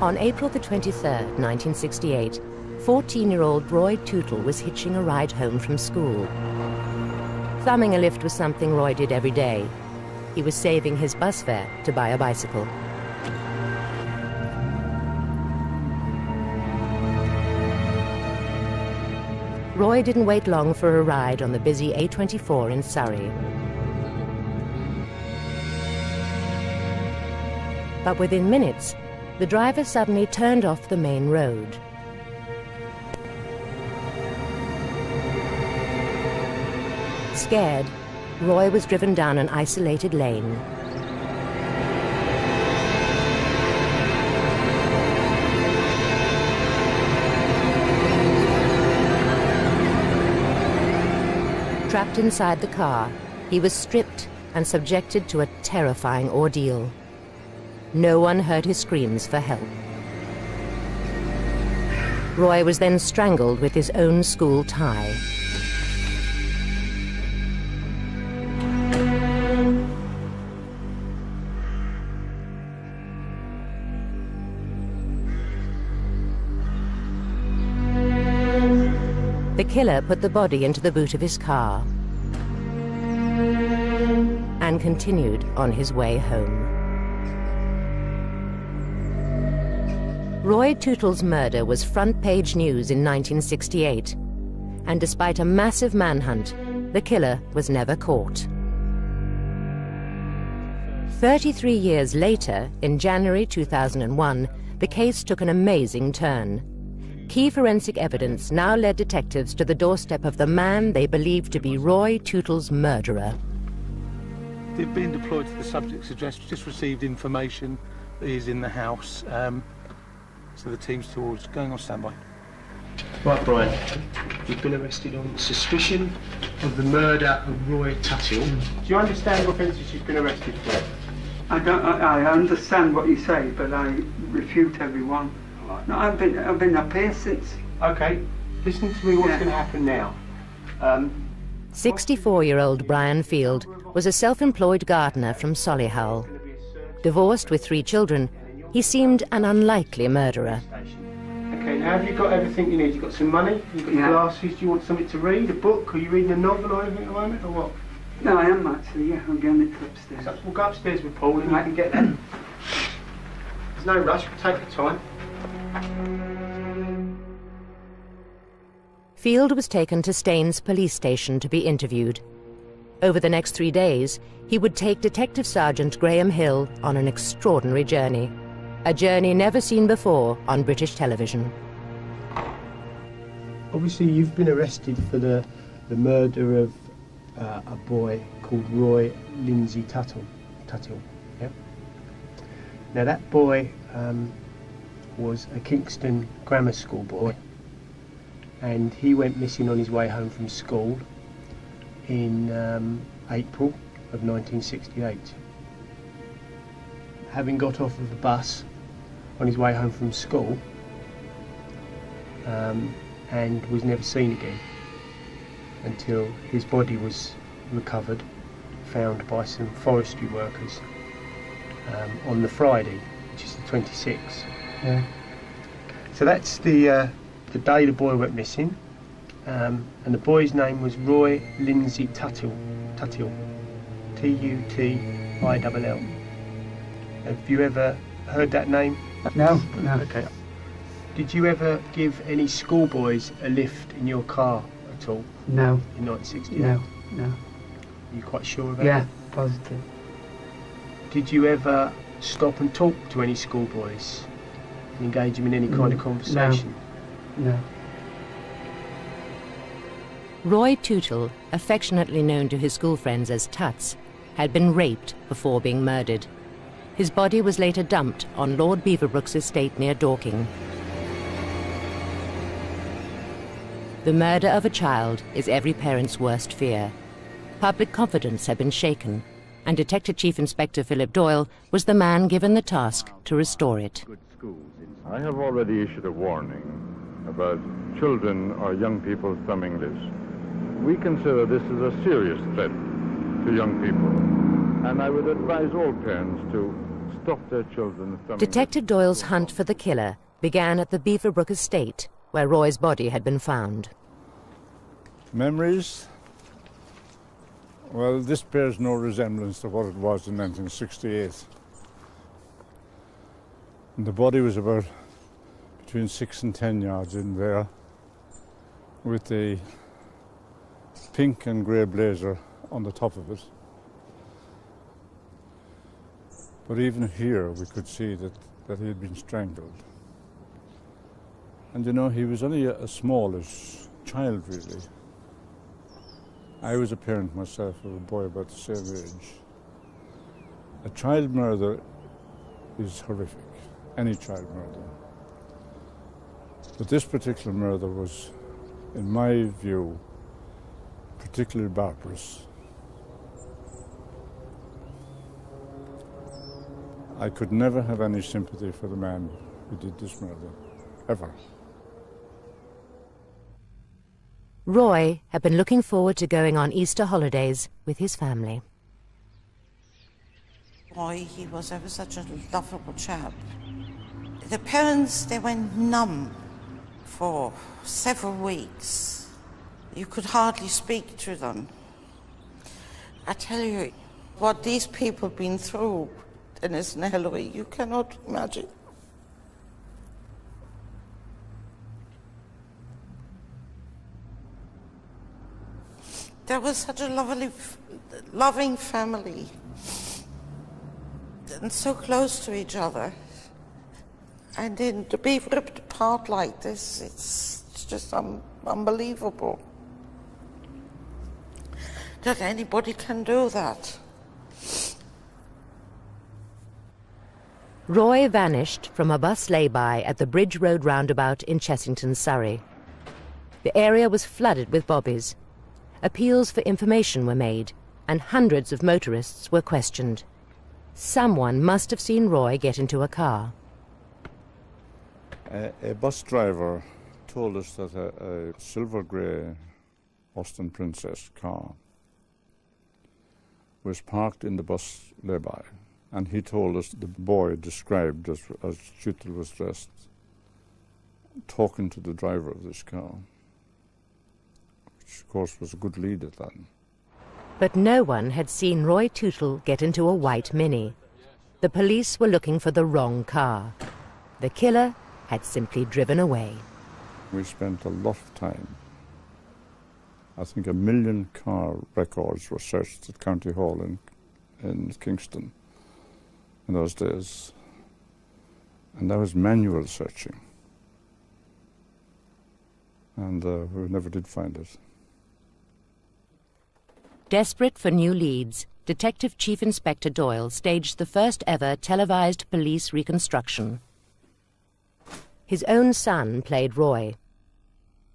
On April the 23rd, 1968, 14-year-old Roy Tootle was hitching a ride home from school. Thumbing a lift was something Roy did every day. He was saving his bus fare to buy a bicycle. Roy didn't wait long for a ride on the busy A24 in Surrey. But within minutes, the driver suddenly turned off the main road. Scared, Roy was driven down an isolated lane. Trapped inside the car, he was stripped and subjected to a terrifying ordeal. No one heard his screams for help. Roy was then strangled with his own school tie. The killer put the body into the boot of his car and continued on his way home. Roy Tootle's murder was front-page news in 1968, and despite a massive manhunt, the killer was never caught. 33 years later, in January 2001, the case took an amazing turn. Key forensic evidence now led detectives to the doorstep of the man they believed to be Roy Tootle's murderer. They've been deployed to the subject's address, just received information that he's in the house. So the team's towards going on standby. Right, Brian, you've been arrested on suspicion of the murder of Roy Tootle. Do you understand what offences you've been arrested for? I understand what you say, but I refute everyone. No, I've been up here since. Okay, listen to me. What's going to happen now? 64-year-old Brian Field was a self-employed gardener from Solihull. Divorced with 3 children, he seemed an unlikely murderer. Okay, now have you got everything you need? You've got some money, you've got your glasses, do you want something to read, a book? Are you reading a novel or anything at the moment, or what? No, I am actually, yeah, I'm going to upstairs. So we'll go upstairs with Paul and you can get that. There's no rush, we'll take your time. Field was taken to Staines police station to be interviewed. Over the next 3 days, he would take Detective Sergeant Graham Hill on an extraordinary journey. A journey never seen before on British television. Obviously, you've been arrested for the murder of a boy called Roy Lindsay Tootle, yeah? Now, that boy was a Kingston grammar school boy, and he went missing on his way home from school in April of 1968. Having got off of the bus on his way home from school and was never seen again until his body was recovered, found by some forestry workers on the Friday, which is the 26th. Yeah. So that's the day the boy went missing, and the boy's name was Roy Lindsay Tootle, T-U-T-I-L-L. Have you ever heard that name? No. Okay. Did you ever give any schoolboys a lift in your car at all? No. In 1968? No. Are you quite sure about Yeah, that? positive. Did you ever stop and talk to any schoolboys and engage them in any kind of conversation? No. Roy Tootle, affectionately known to his school friends as Tuts, had been raped before being murdered. His body was later dumped on Lord Beaverbrook's estate near Dorking. The murder of a child is every parent's worst fear. Public confidence had been shaken, and Detective Chief Inspector Philip Doyle was the man given the task to restore it. I have already issued a warning about children or young people thumbing this. We consider this as a serious threat to young people, and I would advise all parents to stop their children from... Detective Doyle's hunt for the killer began at the Beaverbrook estate, where Roy's body had been found. Memories? Well, this bears no resemblance to what it was in 1968. And the body was about between 6 and 10 yards in there, with the pink and grey blazer on the top of it. But even here we could see that he had been strangled. And you know, he was only a smallish child, really. I was a parent myself of a boy about the same age. A child murder is horrific, any child murder. But this particular murder was, in my view, particularly barbarous. I could never have any sympathy for the man who did this murder, ever. Roy had been looking forward to going on Easter holidays with his family. Roy, he was ever such a lovable chap. The parents, they went numb for several weeks. You could hardly speak to them. I tell you, what these people have been through, Dennis and Hilary, you cannot imagine. There was such a loving family, and so close to each other. And then to be ripped apart like this, it's just unbelievable that anybody can do that. Roy vanished from a bus lay-by at the Bridge Road roundabout in Chessington, Surrey. The area was flooded with bobbies. Appeals for information were made, and hundreds of motorists were questioned. Someone must have seen Roy get into a car. A bus driver told us that a silver-grey Austin Princess car was parked in the bus lay-by, and he told us the boy described as Jutal was dressed, talking to the driver of this car, which of course was a good lead at that. But no one had seen Roy Tootle get into a white Mini. The police were looking for the wrong car. The killer had simply driven away. We spent a lot of time. I think 1 million car records were searched at County Hall in Kingston in those days. And that was manual searching. And we never did find it. Desperate for new leads, Detective Chief Inspector Doyle staged the first ever televised police reconstruction. His own son played Roy.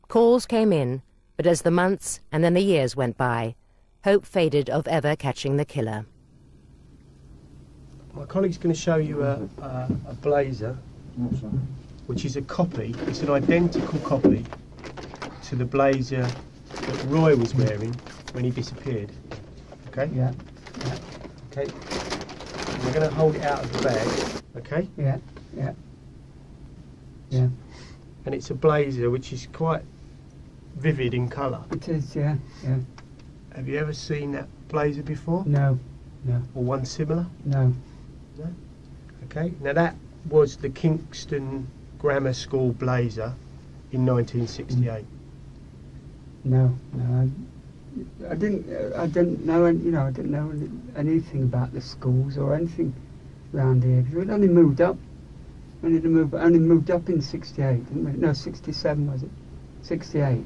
Calls came in, but as the months and then the years went by, hope faded of ever catching the killer. My colleague's going to show you a blazer, which is a copy. It's an identical copy to the blazer that Roy was wearing when he disappeared. Okay? Yeah. Okay. We're going to hold it out of the bag. Okay? Yeah. Yeah. And it's a blazer which is quite vivid in colour. It is, yeah. Have you ever seen that blazer before? No. Or one similar? No. No? Okay. Now that was the Kingston Grammar School blazer in 1968. No. I didn't know, I didn't know anything about the schools or anything around here. Because we'd only moved up. Only moved up in 68, didn't we? No, 67 was it? 68.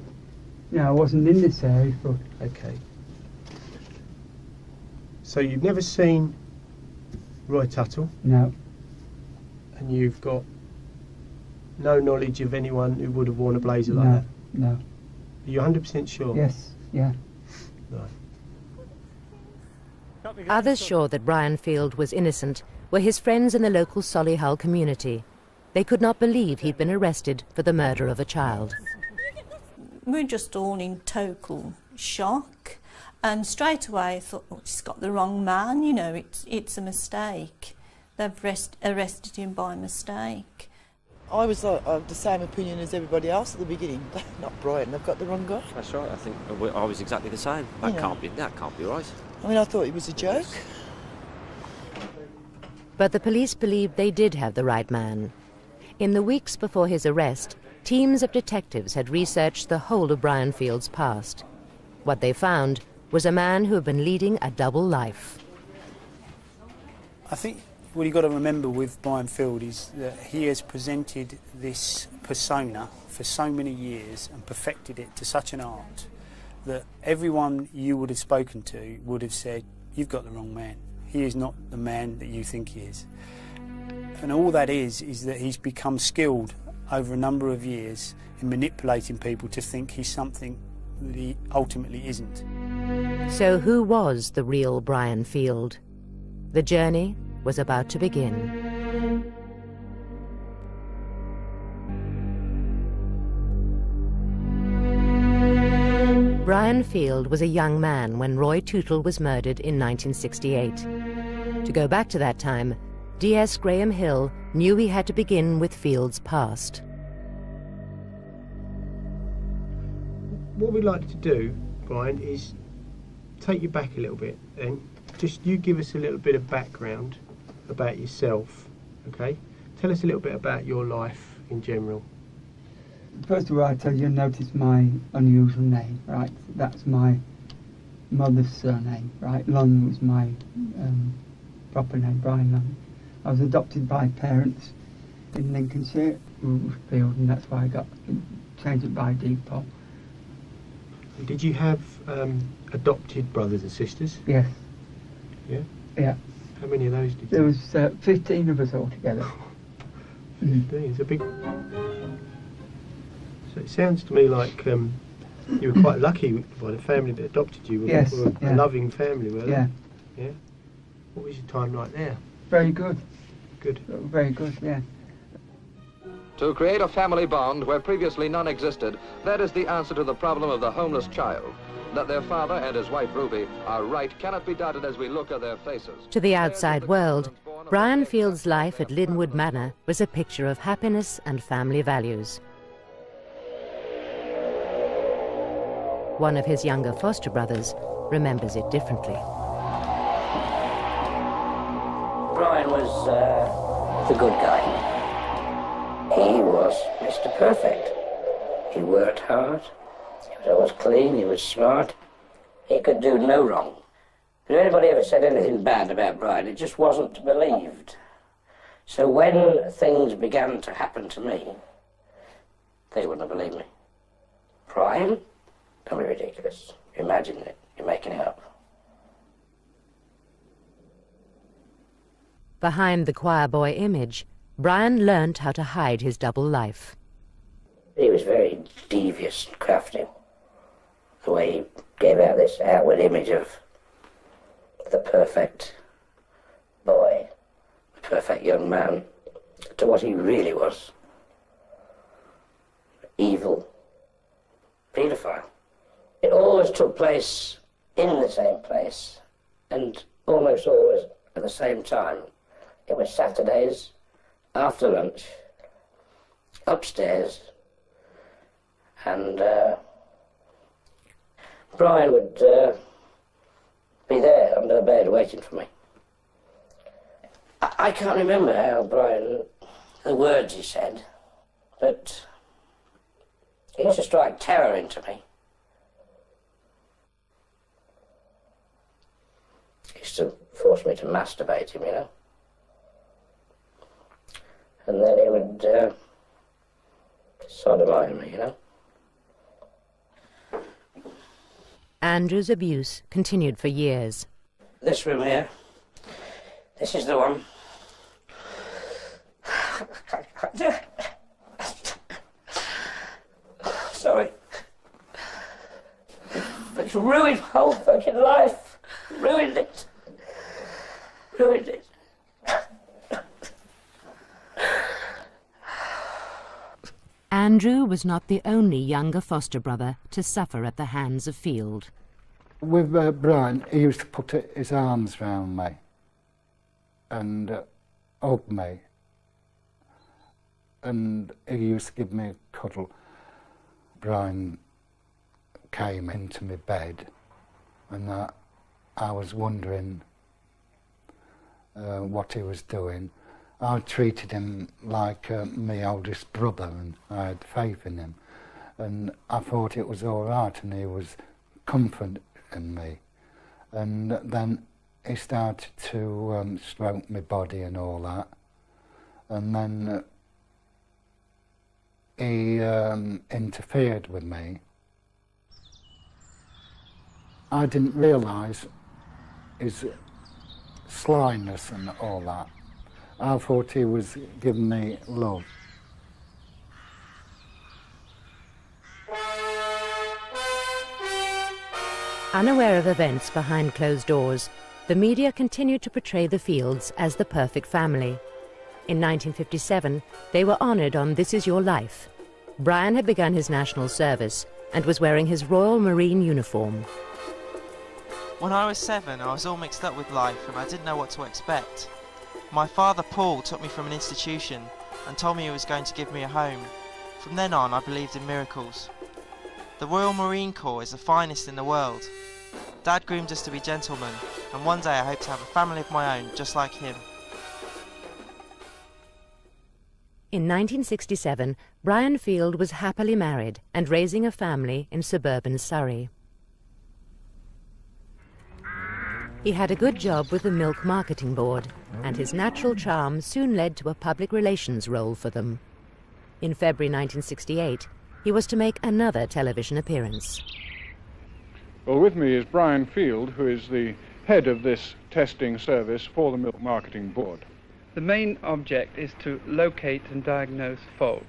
I wasn't in this area for... Okay. So you've never seen Roy Tuttle? No. And you've got no knowledge of anyone who would have worn a blazer like that? No. Are you 100% sure? Yes, yeah. Right. Others sure that Brian Field was innocent were his friends in the local Solihull community. They could not believe he'd been arrested for the murder of a child. We're just all in total shock, and straight away I thought, oh, she's got the wrong man, it's a mistake. they've arrested him by mistake. I was of the same opinion as everybody else at the beginning. Not Brian, they've got the wrong guy. That's right, I think I was exactly the same. That can't be right. I mean, I thought it was a joke. But the police believed they did have the right man. In the weeks before his arrest, teams of detectives had researched the whole of Brian Field's past. What they found was a man who had been leading a double life. I think what you've got to remember with Brian Field is that he has presented this persona for so many years and perfected it to such an art that everyone you would have spoken to would have said, you've got the wrong man. He is not the man that you think he is. And all that is that he's become skilled over a number of years in manipulating people to think he's something that he ultimately isn't. So who was the real Brian Field? The journey was about to begin. Brian Field was a young man when Roy Tootle was murdered in 1968. To go back to that time, D.S. Graham Hill knew he had to begin with Field's past. What we'd like to do, Brian, is take you back a little bit and just you give us a little bit of background about yourself, okay? Tell us a little bit about your life in general. First of all, I tell you, notice my unusual name, right? That's my mother's surname, right? Lund was my proper name, Brian Lund. I was adopted by parents in Lincolnshire, Field, and that's why I got changed it by default. Did you have adopted brothers and sisters? Yes. Yeah? Yeah. How many of those did you There was 15 of us altogether. 15, it's a big... So it sounds to me like you were quite lucky by the family that adopted you. Yes, were a loving family, were they? Yeah. Yeah? What was your time like there? Very good. Good. Very good, yeah. To create a family bond where previously none existed, that is the answer to the problem of the homeless child. That their father and his wife Ruby are right cannot be doubted as we look at their faces. To the outside world, Brian Field's life at Linwood Manor was a picture of happiness and family values. One of his younger foster brothers remembers it differently. Brian was the good guy. He was Mr. Perfect. He worked hard. He was always clean. He was smart. He could do no wrong. If anybody ever said anything bad about Brian, it just wasn't believed. So when things began to happen to me, they wouldn't have believed me. Brian? Don't be ridiculous. You're imagining it. You're making it up. Behind the choir boy image, Brian learnt how to hide his double life. He was very devious and crafty. The way he gave out this outward image of the perfect boy, the perfect young man, to what he really was. Evil. Paedophile. It always took place in the same place, and almost always at the same time. It was Saturdays, after lunch, upstairs, and Brian would be there under the bed waiting for me. I can't remember how Brian, the words he said, but he used to strike terror into me. He used to force me to masturbate him, you know. And then he would sodomize me, you know. Andrew's abuse continued for years. This room here, this is the one. Sorry. It's ruined my whole fucking life. Ruined it. Ruined it. Andrew was not the only younger foster brother to suffer at the hands of Field. With Brian, he used to put his arms round me, and hugged me, and he used to give me a cuddle. Brian came into my bed, and I was wondering what he was doing. I treated him like my oldest brother, and I had faith in him. And I thought it was all right, and he was comforting me. And then he started to stroke my body and all that. And then he interfered with me. I didn't realise his slyness and all that. I thought he was giving me love. Unaware of events behind closed doors, the media continued to portray the Fields as the perfect family. In 1957, they were honoured on This Is Your Life. Brian had begun his national service and was wearing his Royal Marine uniform. When I was 7, I was all mixed up with life and I didn't know what to expect. My father, Paul, took me from an institution and told me he was going to give me a home. From then on, I believed in miracles. The Royal Marine Corps is the finest in the world. Dad groomed us to be gentlemen, and one day I hope to have a family of my own, just like him. In 1967, Brian Field was happily married and raising a family in suburban Surrey. He had a good job with the Milk Marketing Board, and his natural charm soon led to a public relations role for them. In February 1968, he was to make another television appearance. Well, with me is Brian Field, who is the head of this testing service for the Milk Marketing Board. The main object is to locate and diagnose faults.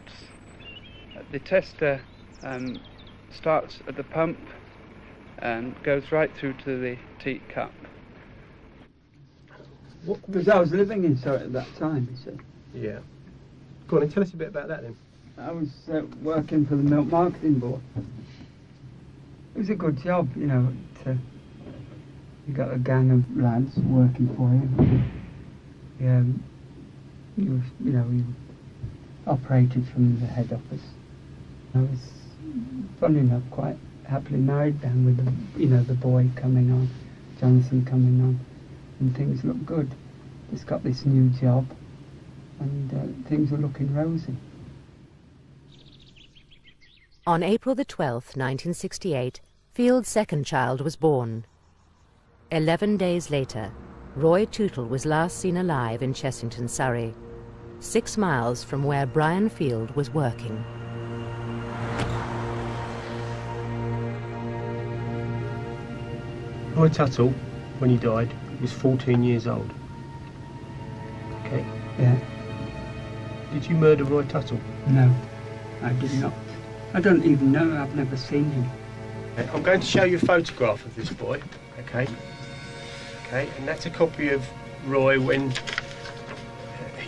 The tester starts at the pump and goes right through to the teacup. Because I was living in Surrey at that time, you see. Yeah. Go on and tell us a bit about that then. I was working for the Milk Marketing Board. It was a good job, you know. You got a gang of lads working for you. You operated from the head office. I was, funny enough, quite happily married then with the boy coming on, Jonathan coming on, and things looked good. Just got this new job, and things were looking rosy. On April the 12th, 1968, Field's second child was born. 11 days later, Roy Tootle was last seen alive in Chessington, Surrey, 6 miles from where Brian Field was working. Roy Tootle, when he died, was 14 years old. Okay? Yeah. Did you murder Roy Tootle? No, I did not. I don't even know, I've never seen him. I'm going to show you a photograph of this boy, okay? Okay, and that's a copy of Roy when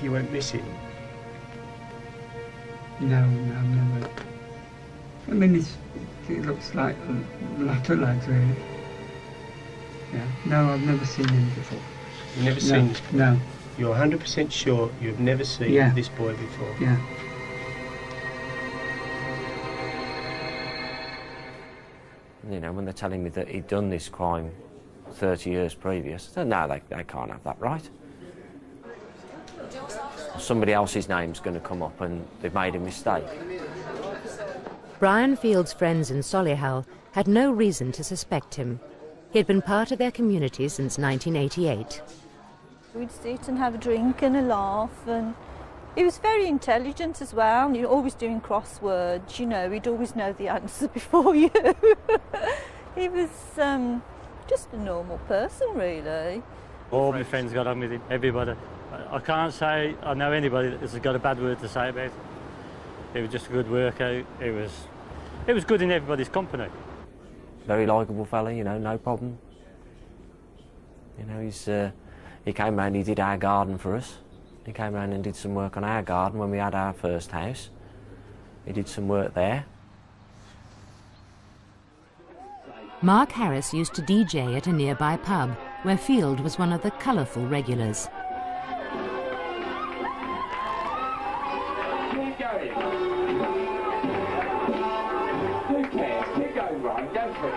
he went missing. No, never. I mean, it looks like latter lads, really. Yeah, no, I've never seen him before. You've never seen this boy? No. You're 100% sure you've never seen this boy before? Yeah. You know, when they're telling me that he'd done this crime 30 years previous, I said, no, they can't have that right. Somebody else's name's going to come up and they've made a mistake. Brian Field's friends in Solihull had no reason to suspect him. He had been part of their community since 1988. We'd sit and have a drink and a laugh, and he was very intelligent as well. You're always doing crosswords, you know, he'd always know the answer before you. He was just a normal person, really. All my friends got on with him, everybody. I can't say I know anybody that has got a bad word to say about him. He was just a good worker. He was good in everybody's company. Very likeable fella, you know, no problem. You know, he came round, he did our garden for us. He came round and did some work on our garden when we had our first house. He did some work there. Mark Harris used to DJ at a nearby pub, where Field was one of the colourful regulars. keep going. Who cares? Keep going, Brian. Go for it.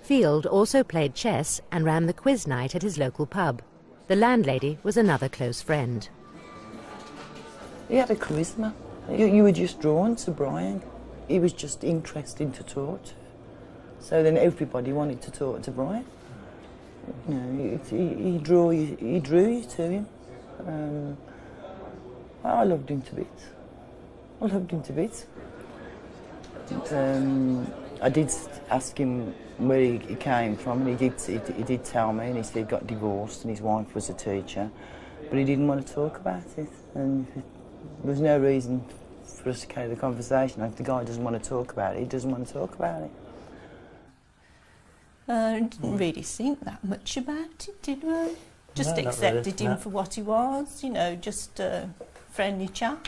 Field also played chess and ran the quiz night at his local pub. The landlady was another close friend. He had a charisma. You were just drawn to Brian. He was just interesting to talk to. So then everybody wanted to talk to Brian. You know, he drew you to him. I loved him to bits. I loved him to bits. I did ask him where he came from, and he did tell me, and he said he got divorced and his wife was a teacher, but he didn't want to talk about it, and there was no reason for us to carry the conversation. If the guy doesn't want to talk about it, he doesn't want to talk about it. I didn't really think that much about it, did I? Just accepted him for what he was, you know, just a friendly chap.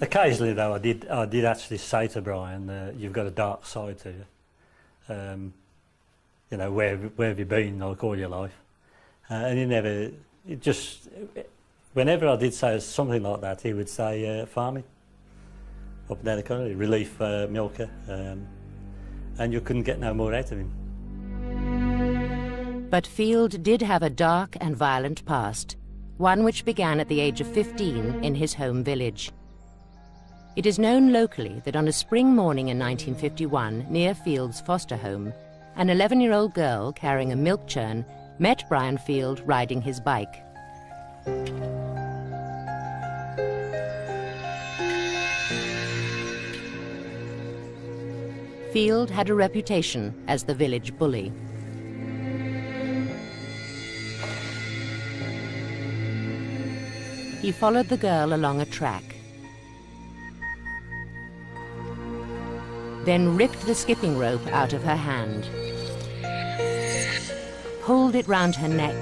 Occasionally, though, I did actually say to Brian, "You've got a dark side to you. You know, where have you been, like, all your life?" And he never. Whenever I did say something like that, he would say, "Farming up and down the country, relief milker," and you couldn't get no more out of him. But Field did have a dark and violent past, one which began at the age of 15 in his home village. It is known locally that on a spring morning in 1951, near Field's foster home, an 11-year-old girl carrying a milk churn met Brian Field riding his bike. Field had a reputation as the village bully. He followed the girl along a track, then ripped the skipping rope out of her hand, pulled it round her neck,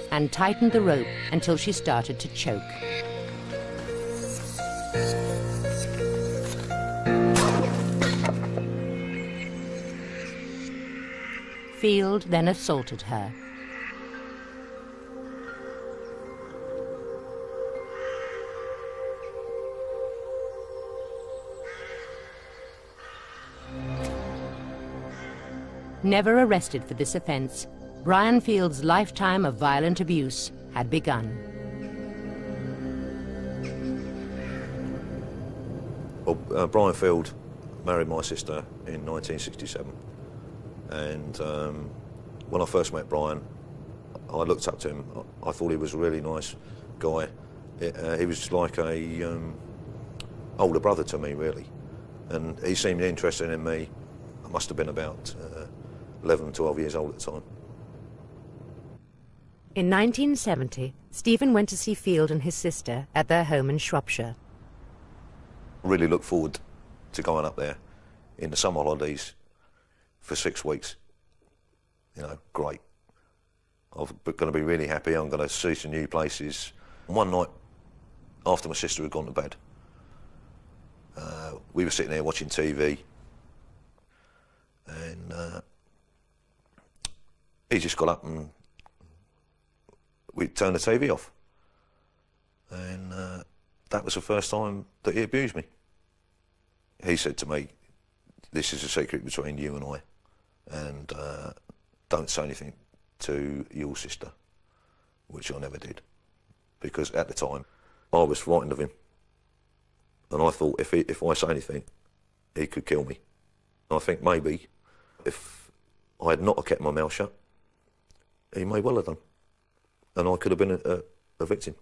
and tightened the rope until she started to choke. Field then assaulted her. Never arrested for this offence, Brian Field's lifetime of violent abuse had begun. Well, Brian Field married my sister in 1967, and when I first met Brian, I looked up to him. I thought he was a really nice guy. He was like a older brother to me, really, and he seemed interested in me. I must have been about 11, 12 years old at the time. In 1970, Stephen went to see Field and his sister at their home in Shropshire. Really look forward to going up there in the summer holidays for 6 weeks. You know, great. I'm going to be really happy. I'm going to see some new places. One night, after my sister had gone to bed, we were sitting there watching TV, and he just got up and we turned the TV off. And that was the first time that he abused me. He said to me, "This is a secret between you and I, and don't say anything to your sister," which I never did, because at the time I was frightened of him, and I thought if I say anything, he could kill me. I think maybe if I had not kept my mouth shut, he may well have done, and I could have been a victim.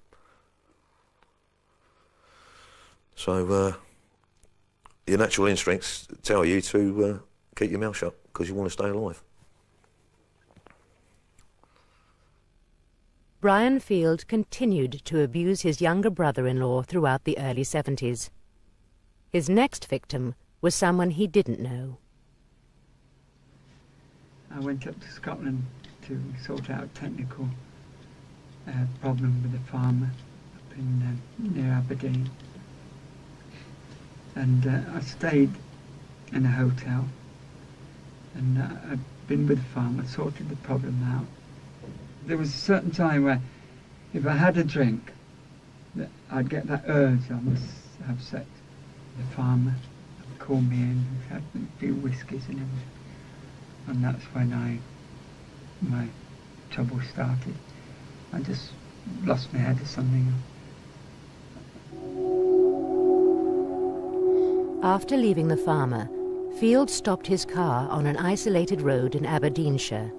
So your natural instincts tell you to keep your mouth shut because you want to stay alive. Brian Field continued to abuse his younger brother-in-law throughout the early 70s. His next victim was someone he didn't know. I went up to Scotland to sort out technical I had a problem with a farmer up in near Aberdeen, and I stayed in a hotel, and I'd been with the farmer, sorted the problem out. There was a certain time where if I had a drink, that I'd get that urge, I must have sex. The farmer would call me in, had a few whiskies and everything, and that's when my trouble started. I just lost my head or something. After leaving the farmer, Field stopped his car on an isolated road in Aberdeenshire,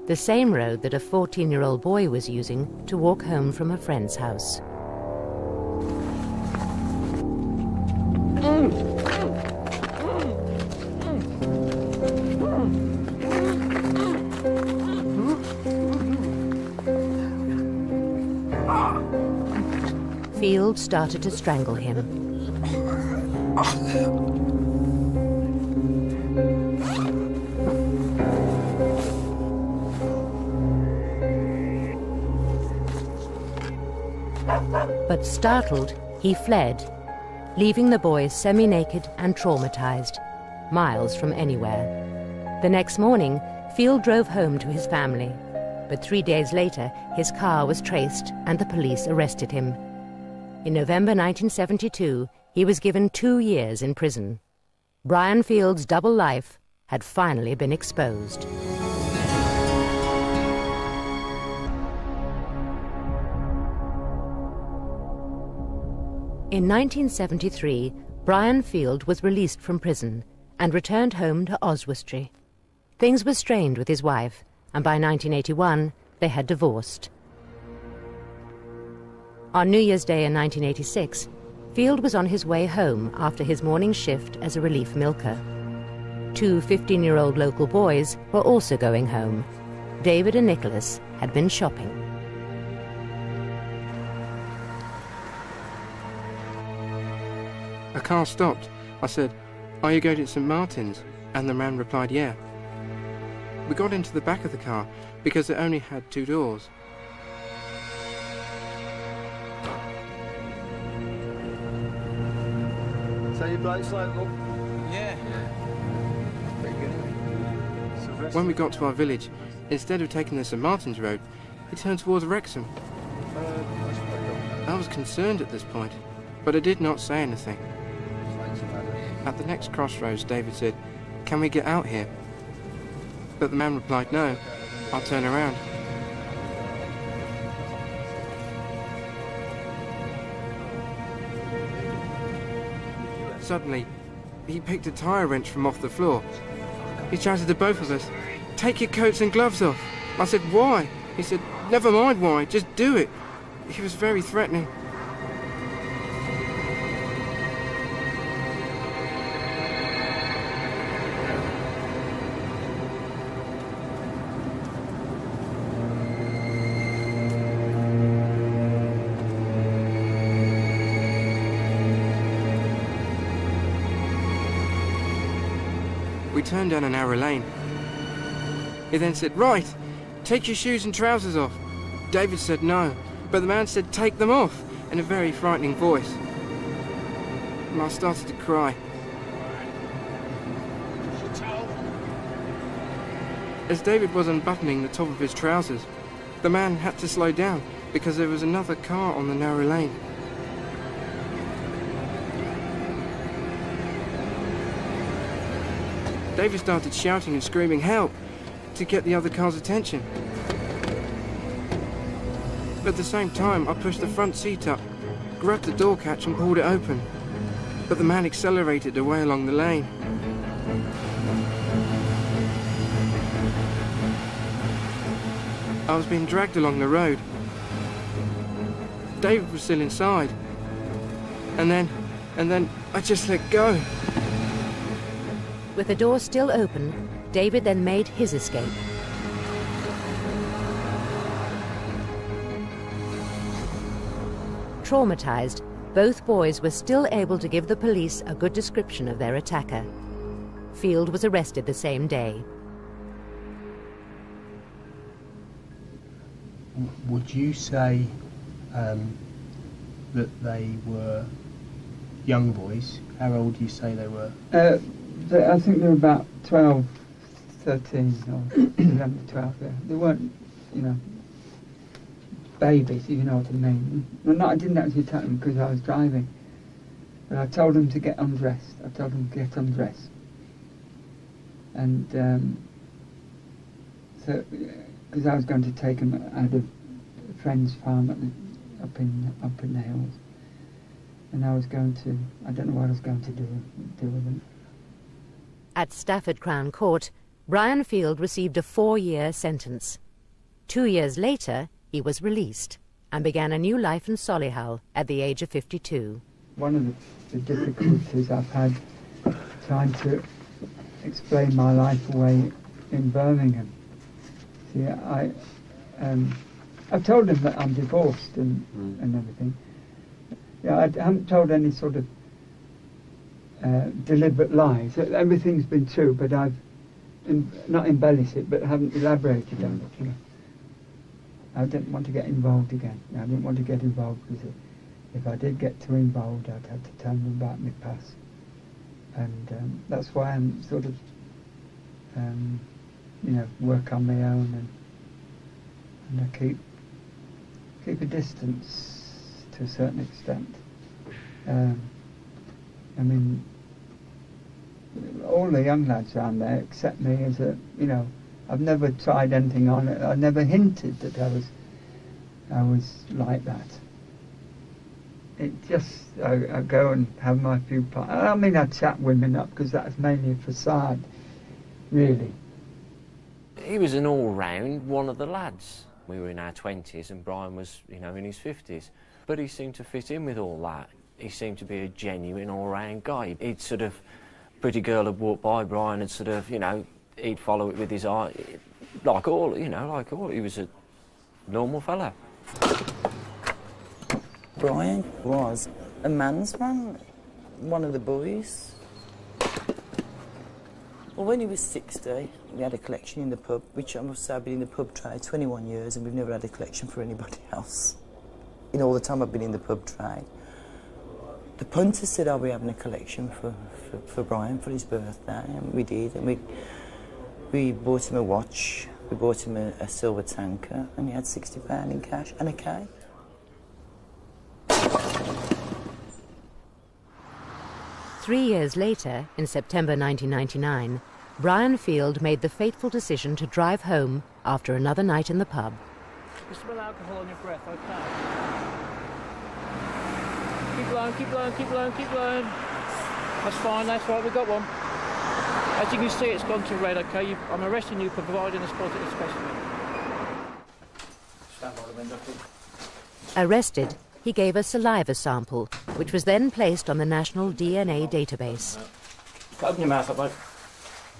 the same road that a 14-year-old boy was using to walk home from a friend's house. Field started to strangle him. But startled, he fled, leaving the boy semi-naked and traumatized, miles from anywhere. The next morning, Field drove home to his family, but 3 days later, his car was traced and the police arrested him. In November 1972, he was given 2 years in prison. Brian Field's double life had finally been exposed. In 1973, Brian Field was released from prison and returned home to Oswestry. Things were strained with his wife, and by 1981, they had divorced. On New Year's Day in 1986, Field was on his way home after his morning shift as a relief milker. 2 15-year-old local boys were also going home. David and Nicholas had been shopping. A car stopped. I said, "Are you going to St. Martin's?" And the man replied, "Yeah." We got into the back of the car because it only had 2 doors. So your bloke's local? Yeah. When we got to our village, instead of taking the St. Martin's road, he turned towards Wrexham. I was concerned at this point, but I did not say anything. At the next crossroads, David said, "Can we get out here?" But the man replied, "No, I'll turn around." Suddenly, he picked a tyre wrench from off the floor. He shouted to both of us, "Take your coats and gloves off." I said, "Why?" He said, "Never mind why, just do it." He was very threatening. We turned down a narrow lane. He then said, "Right, take your shoes and trousers off." David said no, but the man said, "Take them off," in a very frightening voice. And I started to cry. As David was unbuttoning the top of his trousers, the man had to slow down because there was another car on the narrow lane. David started shouting and screaming, "Help!" to get the other car's attention. At the same time, I pushed the front seat up, grabbed the door catch and pulled it open. But the man accelerated away along the lane. I was being dragged along the road. David was still inside. And then I just let go. With the door still open, David then made his escape. Traumatized, both boys were still able to give the police a good description of their attacker. Field was arrested the same day. would you say that they were young boys? How old do you say they were? I think they were about 12, 13 or 11, 12. Yeah. They weren't, you know, babies, if you know what I mean. Well, no, I didn't actually tell them because I was driving. But I told them to get undressed. I told them to get undressed. And so, because I was going to take them out of a friend's farm up in the hills. And I was going to, I don't know what I was going to do with them. At Stafford Crown Court, Brian Field received a 4-year sentence. 2 years later, he was released and began a new life in Solihull at the age of 52. One of the difficulties I've had trying to explain my life away in Birmingham. See, I've told them that I'm divorced and everything. Yeah, I haven't told any sort of deliberate lies. Everything's been true, but I've not embellished it, but haven't elaborated on it. You know. I didn't want to get involved again. I didn't want to get involved because if I did get too involved, I'd have to tell them about my past. And that's why I'm sort of, you know, work on my own and I keep a distance to a certain extent. I mean, all the young lads around there accept me as a, you know, I've never tried anything on it. I never hinted that I was like that. It just, I go and have my few parties. I mean, I chat women up because that's mainly a facade, really. He was an all-round one of the lads. We were in our 20s and Brian was, you know, in his 50s. But he seemed to fit in with all that. He seemed to be a genuine all-round guy. He'd sort of, pretty girl had walked by Brian and sort of, you know, he'd follow it with his eye. Like all, you know, like all. He was a normal fella. Brian was a man's man, one of the boys. Well, when he was 60, we had a collection in the pub, which I must say I've been in the pub trade 21 years and we've never had a collection for anybody else. In all the time I've been in the pub trade. The punter said, "Are we having a collection for Brian for his birthday?" And we did, and we bought him a watch, we bought him a silver tanker, and he had £60 in cash and a cake. Three years later, in September 1999, Brian Field made the fateful decision to drive home after another night in the pub. You smell alcohol on your breath, okay? Keep blowing, keep blowing, keep blowing, keep blowing. That's fine, that's right, we've got one. As you can see, it's gone to red, okay? I'm arresting you for providing a positive specimen. Stand by the window, please. Arrested, he gave a saliva sample, which was then placed on the National DNA database. Open your mouth up, mate.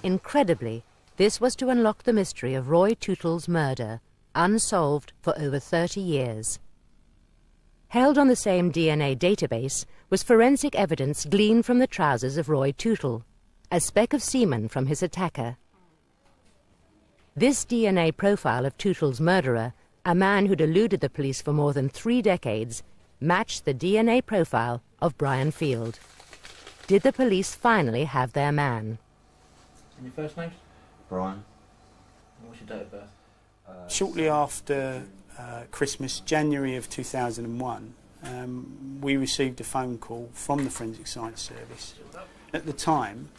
Incredibly, this was to unlock the mystery of Roy Tootle's murder, unsolved for over 30 years. Held on the same DNA database was forensic evidence gleaned from the trousers of Roy Tootle, a speck of semen from his attacker. This DNA profile of Tootle's murderer, a man who'd eluded the police for more than 3 decades, matched the DNA profile of Brian Field. Did the police finally have their man? And your first name? Brian. What's your date of birth? Shortly after Christmas, January of 2001, we received a phone call from the Forensic Science Service. At the time,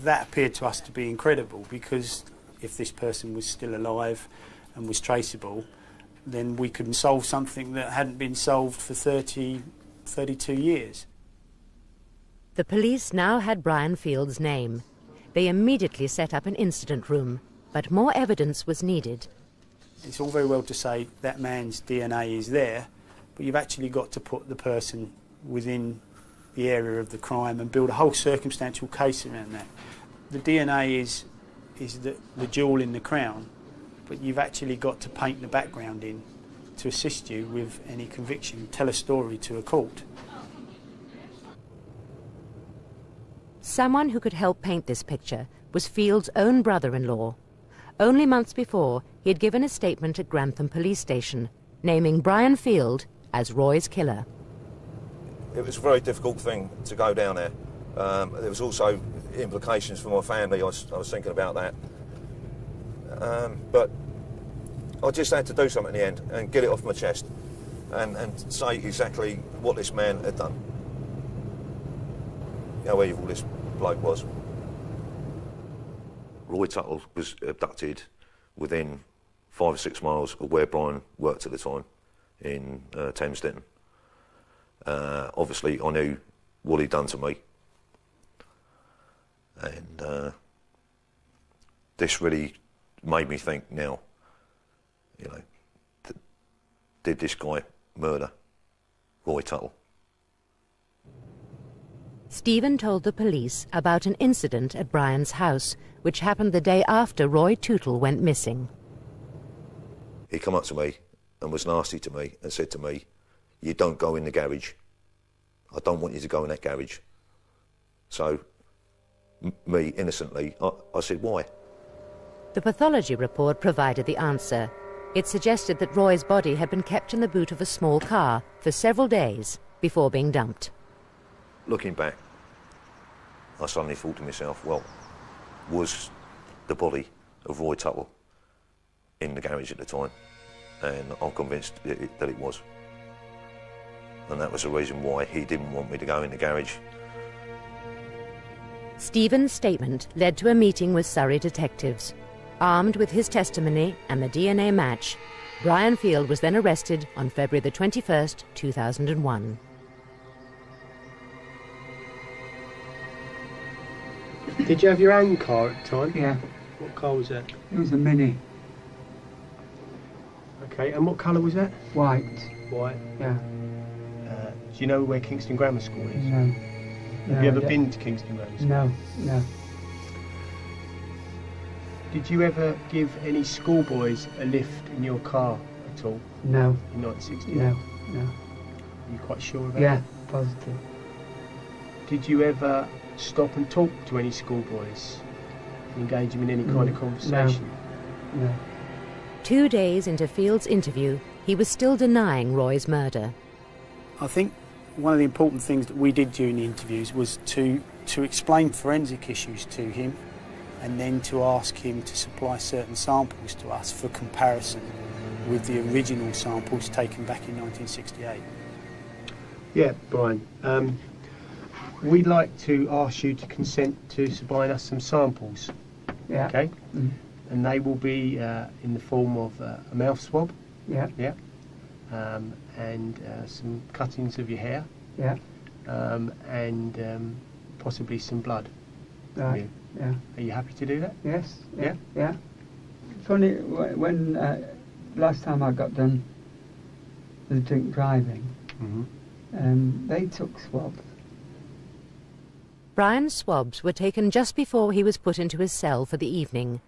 that appeared to us to be incredible because if this person was still alive and was traceable, then we could solve something that hadn't been solved for 32 years. The police now had Brian Field's name. They immediately set up an incident room, but more evidence was needed. It's all very well to say that man's DNA is there, but you've actually got to put the person within the area of the crime and build a whole circumstantial case around that. The DNA is the jewel in the crown, but you've actually got to paint the background in to assist you with any conviction, tell a story to a court. Someone who could help paint this picture was Field's own brother-in-law. Only months before, he had given a statement at Grantham Police Station, naming Brian Field as Roy's killer. It was a very difficult thing to go down there. There was also implications for my family. I was thinking about that. But I just had to do something in the end and get it off my chest and say exactly what this man had done. How evil this bloke was. Roy Tuttle was abducted within 5 or 6 miles of where Brian worked at the time, in Thames Ditton. Obviously, I knew what he'd done to me, and this really made me think now, you know, did this guy murder Roy Tuttle? Stephen told the police about an incident at Brian's house, which happened the day after Roy Tuttle went missing. He come up to me and was nasty to me and said to me, "You don't go in the garage. I don't want you to go in that garage." So, me, innocently, I said, "Why?" The pathology report provided the answer. It suggested that Roy's body had been kept in the boot of a small car for several days before being dumped. Looking back, I suddenly thought to myself, well, was the body of Roy Tuttle in the garage at the time? And I'm convinced that it was. And that was the reason why he didn't want me to go in the garage. Stephen's statement led to a meeting with Surrey detectives. Armed with his testimony and the DNA match, Brian Field was then arrested on February the 21st, 2001. Did you have your own car at the time? Yeah. What car was that? It was a Mini. Okay, and what colour was that? White. White? Yeah. Do you know where Kingston Grammar School is? No. Have you ever been to Kingston Grammar School? No, no. Did you ever give any schoolboys a lift in your car at all? No. In 1968? No, no. Are you quite sure about Yeah, that? positive. Did you ever stop and talk to any schoolboys? Engage them in any kind of conversation? No. 2 days into Field's interview, he was still denying Roy's murder. I think one of the important things that we did during the interviews was to explain forensic issues to him, and then to ask him to supply certain samples to us for comparison with the original samples taken back in 1968. Yeah, Brian. We'd like to ask you to consent to supplying us some samples. Yeah. Okay? Mm. And they will be in the form of a mouth swab. Yeah. Yeah. And some cuttings of your hair. Yeah. And possibly some blood. Right. Yeah. Are you happy to do that? Yes. Yeah. Yeah. Funny, when last time I got done with drink driving, they took swabs. Brian's swabs were taken just before he was put into his cell for the evening.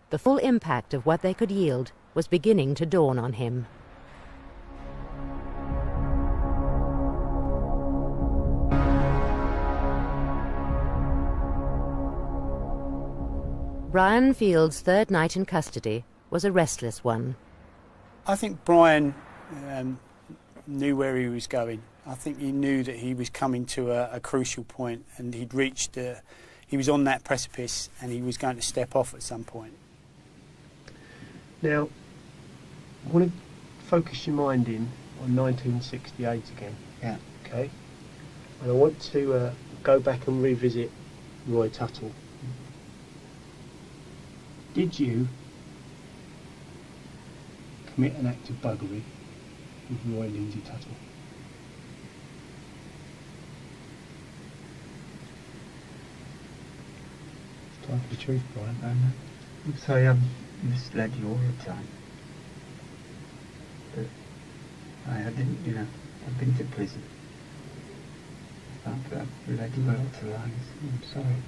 The full impact of what they could yield was beginning to dawn on him. Brian Field's third night in custody was a restless one. I think Brian knew where he was going. I think he knew that he was coming to a crucial point, and he was on that precipice and he was going to step off at some point. Now, I want to focus your mind in on 1968 again. Yeah. Okay? And I want to go back and revisit Roy Tuttle. Did you commit an act of buggery with Roy Lindsay Tuttle? It's time for the truth, Brian. I'm sorry, I've misled you all the time. But I didn't, I've been to prison. I've led you all to lies. I'm sorry.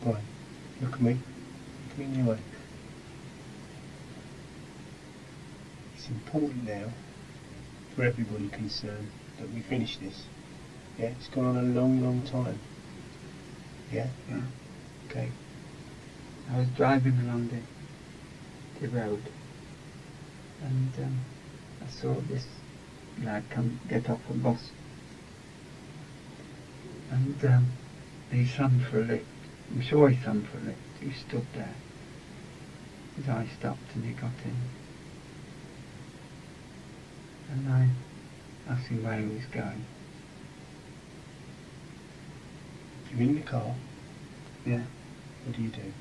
Brian, look at me. Look me in the eye. It's important now for everybody concerned that we finish this. Yeah, it's gone on a long, long time. Yeah? Yeah. Okay. I was driving along the road, and I saw this lad get off a bus, and he summed for a lift. I'm sure he summed for a lift. He stood there. His eye stopped and he got in. And I asked him where he was going. You're in the car? Yeah. What do you do?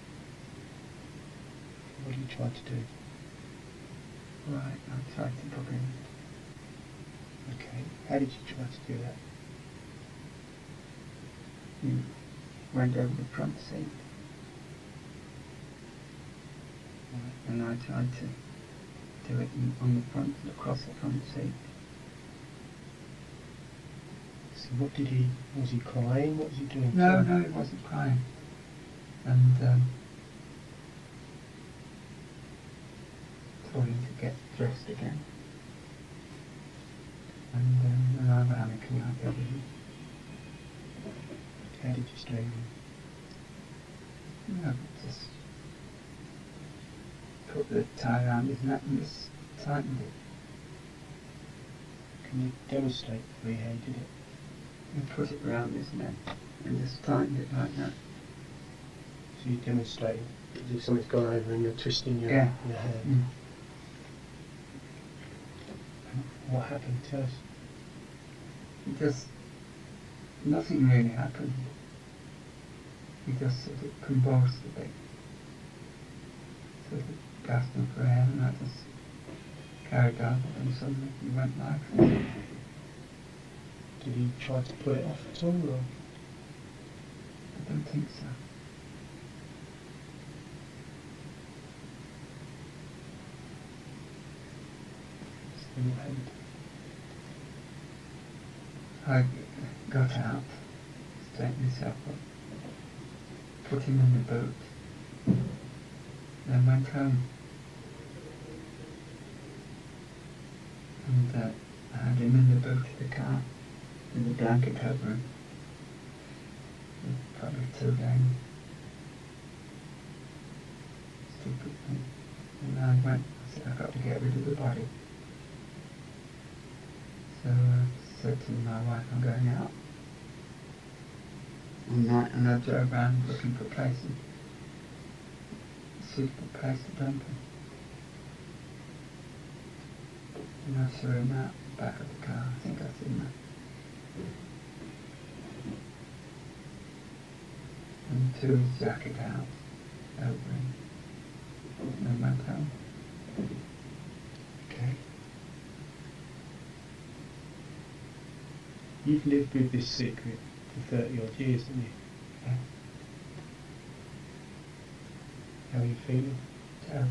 What do you try to do? Right, I tried to book him. Okay. How did you try to do that? He went over the front seat. Right. And I tried to do it on the front, across the front seat. So what did he, was he crying? What was he doing? No, he wasn't crying. And told him to get dressed again. And I ran a can I go with him? How did you stay him? No, just put the tie around his neck and just tightened it. Can you demonstrate for me how you did it? And put it around his neck and just tightened it like that. So you're demonstrating as if something's gone over and you're twisting your Yeah. hand. Mm. What happened? Tell us. Just nothing really happened. He just sort of convulsed a bit. Sort of gasping for air, and I just carried on, and suddenly he went like that. Did he try to put it off at all, or? I don't think so. Then what happened? I got out, straightened myself up, put him in the boot, then went home. And I had him in the boot of the car, with a blanket over him. Probably 2 days. Stupid thing. And I went, I said, I've got to get rid of the body. So I said to my wife, I'm going out. And I drove around looking for places, a suitable place to dump him. And I saw him out the back of the car. I think I seen that. And threw his jacket out over him. And then went home. Okay. You've lived with this secret for 30 odd years, haven't you? Yeah. How are you feeling? Terrible.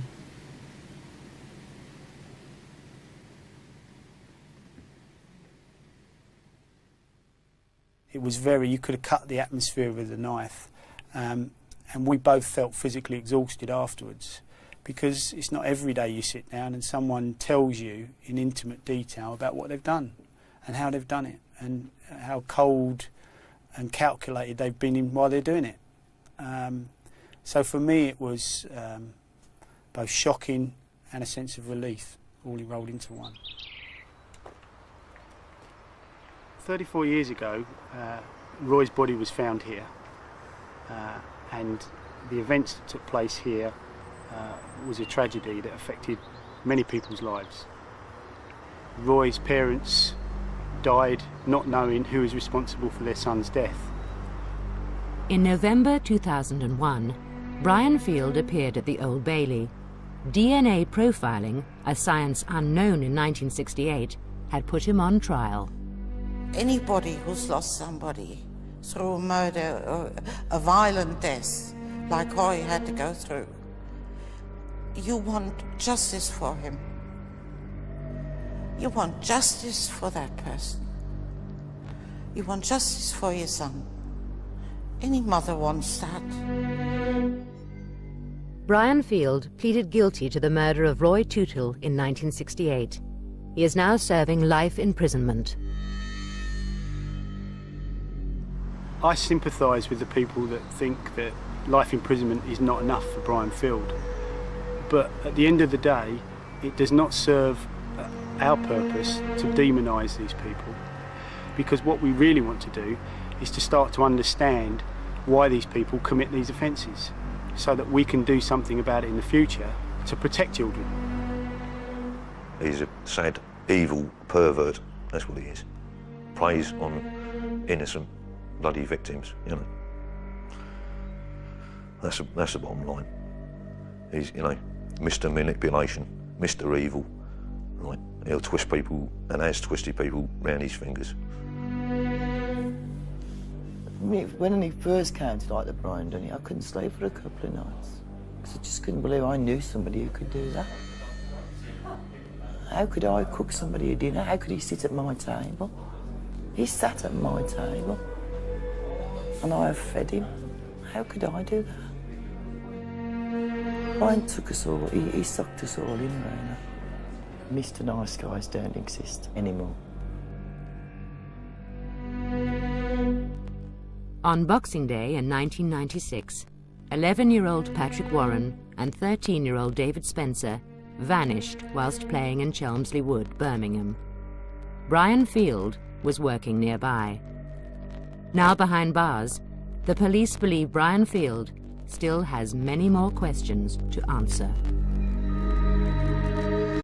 It was you could have cut the atmosphere with a knife, and we both felt physically exhausted afterwards, because it's not every day you sit down and someone tells you in intimate detail about what they've done and how they've done it and how cold and calculated they've been in while they're doing it. So for me it was both shocking and a sense of relief, all rolled into one. 34 years ago, Roy's body was found here, and the events that took place here was a tragedy that affected many people's lives. Roy's parents died not knowing who was responsible for their son's death. In November 2001, Brian Field appeared at the Old Bailey. DNA profiling, a science unknown in 1968, had put him on trial. Anybody who's lost somebody through a murder or a violent death, like Roy had to go through, you want justice for him. You want justice for that person. You want justice for your son. Any mother wants that. Brian Field pleaded guilty to the murder of Roy Tootle in 1968. He is now serving life imprisonment. I sympathise with the people that think that life imprisonment is not enough for Brian Field. But at the end of the day, it does not serve our purpose to demonise these people, because what we really want to do is to start to understand why these people commit these offences, so that we can do something about it in the future to protect children. He's a sad, evil pervert, that's what he is. Preys on innocent, bloody victims, you know. That's the bottom line. He's, you know, Mr. Manipulation, Mr. Evil, right? He'll twist people, and has twisted people round his fingers. When he first came to like the Brian, didn't he? I couldn't sleep for a couple of nights because I just couldn't believe I knew somebody who could do that. How could I cook somebody a dinner? How could he sit at my table? He sat at my table, and I have fed him. How could I do that? Brian took us all. He sucked us all in, really. Mr. Nice Guys don't exist anymore. On Boxing Day in 1996, 11-year-old Patrick Warren and 13-year-old David Spencer vanished whilst playing in Chelmsley Wood, Birmingham. Brian Field was working nearby. Now behind bars, the police believe Brian Field still has many more questions to answer.